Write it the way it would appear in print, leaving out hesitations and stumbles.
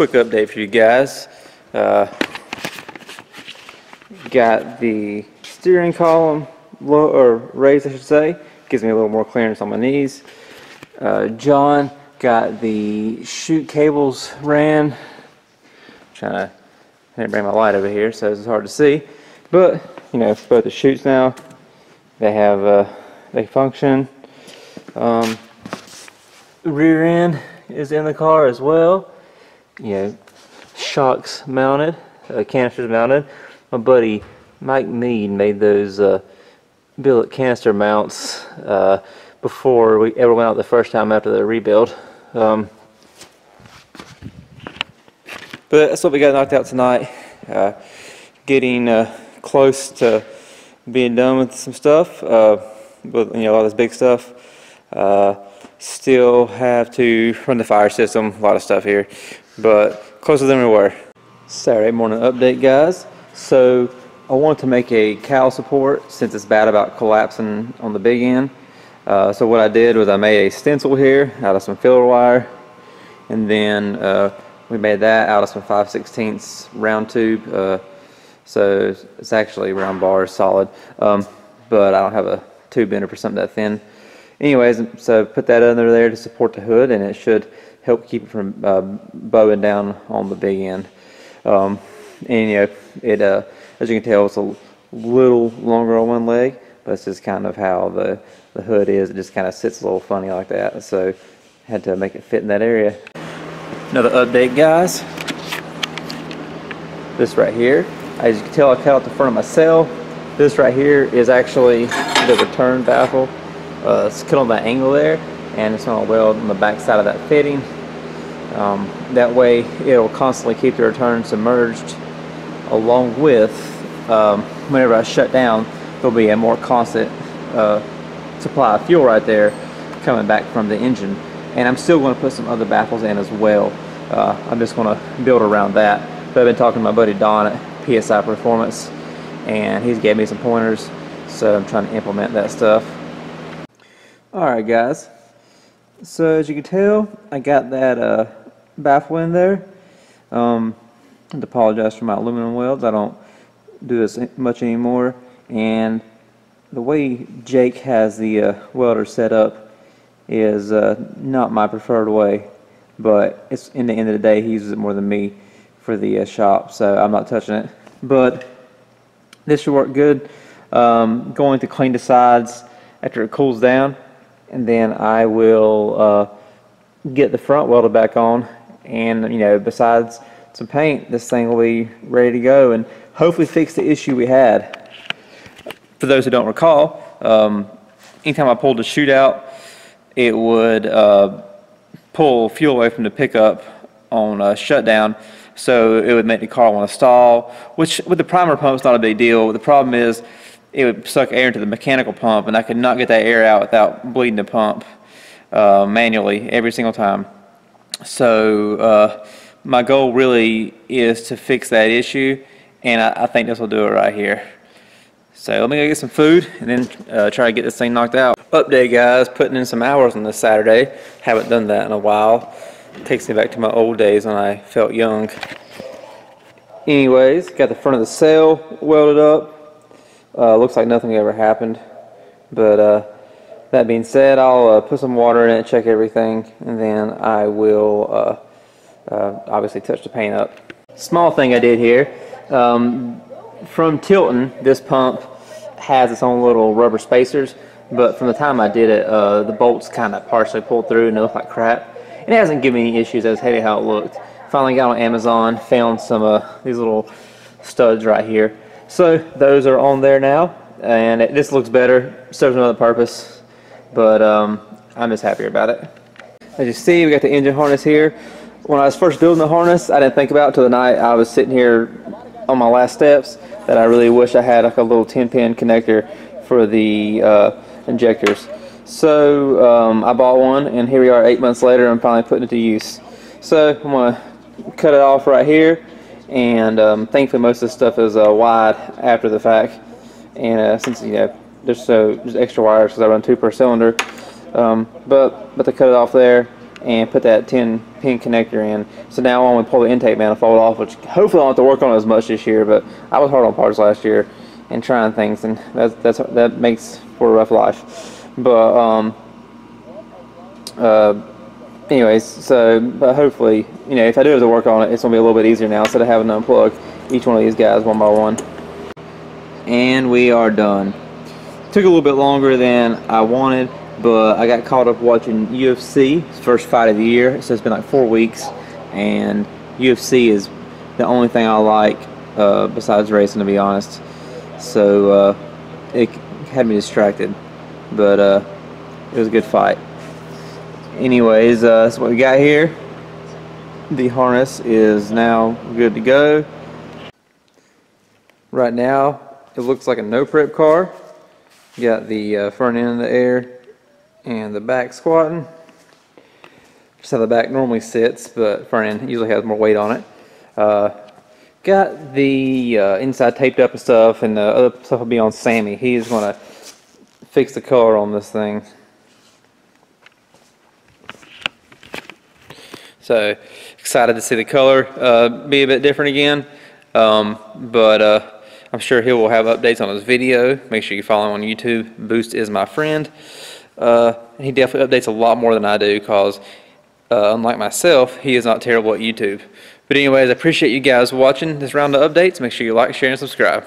quick update for you guys. Got the steering column low, or raised I should say. Gives me a little more clearance on my knees. John got the chute cables ran. I didn't bring my light over here, so it's hard to see. But you know, both the chutes now, they have they function. The rear end is in the car as well. You know, shocks mounted, canisters mounted. My buddy Mike Mead made those billet canister mounts before we ever went out the first time after the rebuild. But that's what we got knocked out tonight. Getting close to being done with some stuff, with all this big stuff. Still have to run the fire system, a lot of stuff here, but closer than we were. Saturday morning update, guys. So I wanted to make a cowl support since it's bad about collapsing on the big end. So what I did was I made a stencil here out of some filler wire, and then we made that out of some 5/16 round tube. So it's actually round bars, solid, but I don't have a tube bender for something that thin. Anyways, so put that under there to support the hood, and it should help keep it from bowing down on the big end. And it as you can tell, it's a little longer on one leg, but it's just kind of how the hood is. It just kind of sits a little funny like that, so had to make it fit in that area. Another update, guys. This right here, as you can tell, I cut out the front of my cell. This right here is actually the return baffle. It's cut on that angle there, and it's on a weld on the back side of that fitting. That way it'll constantly keep the return submerged, along with whenever I shut down, there'll be a more constant supply of fuel right there coming back from the engine. And I'm still going to put some other baffles in as well. I'm just going to build around that. But I've been talking to my buddy Don at PSI Performance, and he's gave me some pointers, so I'm trying to implement that stuff. Alright guys, so as you can tell, I got that baffle in there. I have to apologize for my aluminum welds. I don't do this much anymore, and the way Jake has the welder set up is not my preferred way, but it's in the end of the day he uses it more than me for the shop, so I'm not touching it. But this should work good. Going to clean the sides after it cools down, and then I will get the front welded back on, and besides some paint, this thing will be ready to go and hopefully fix the issue we had. For those who don't recall, anytime I pulled the chute out, it would pull fuel away from the pickup on shutdown, so it would make the car want to stall, which with the primer pump is not a big deal. The problem is it would suck air into the mechanical pump, and I could not get that air out without bleeding the pump manually every single time. So my goal really is to fix that issue, and I think this will do it right here. So let me go get some food and then try to get this thing knocked out. Update, guys, putting in some hours on this Saturday. Haven't done that in a while. Takes me back to my old days when I felt young. Anyways, got the front of the sail welded up. Looks like nothing ever happened, but that being said, I'll put some water in it, check everything, and then I will obviously touch the paint up. Small thing I did here, from tilting, this pump has its own little rubber spacers, but from the time I did it, the bolts kind of partially pulled through and it looked like crap. And it hasn't given me any issues. I was happy how it looked. Finally got on Amazon, found some these little studs right here. So those are on there now, and this looks better, serves another purpose, but I'm just happier about it. As you see, we got the engine harness here. When I was first building the harness, I didn't think about it until the night I was sitting here on my last steps that I really wish I had like a little 10-pin connector for the injectors. So I bought one, and here we are 8 months later. I'm finally putting it to use. So I'm going to cut it off right here, and thankfully most of this stuff is wide after the fact, and since there's extra wires because I run 2 per cylinder, but to cut it off there, and put that 10-pin connector in. So now I'm going to pull the intake manifold off, which hopefully I don't have to work on it as much this year, but I was hard on parts last year and trying things, and that makes for a rough life. But anyways, so but hopefully, you know, if I do have to work on it, it's going to be a little bit easier now instead of having to unplug each one of these guys one by one. And we are done. Took a little bit longer than I wanted, but I got caught up watching UFC, first fight of the year. So it's been like 4 weeks, and UFC is the only thing I like besides racing, to be honest. So it had me distracted, but it was a good fight. Anyways, that's what we got here. The harness is now good to go. Right now, it looks like a no prep car. You got the front end in the air and the back squatting. Just how the back normally sits, but front end usually has more weight on it. Got the inside taped up and stuff, and the other stuff will be on Sammy. He is going to fix the color on this thing. So excited to see the color be a bit different again, but I'm sure he will have updates on his video. Make sure you follow him on YouTube. BoostIsMyFriend. He definitely updates a lot more than I do, because unlike myself, he is not terrible at YouTube. But anyways, I appreciate you guys watching this round of updates. Make sure you like, share, and subscribe.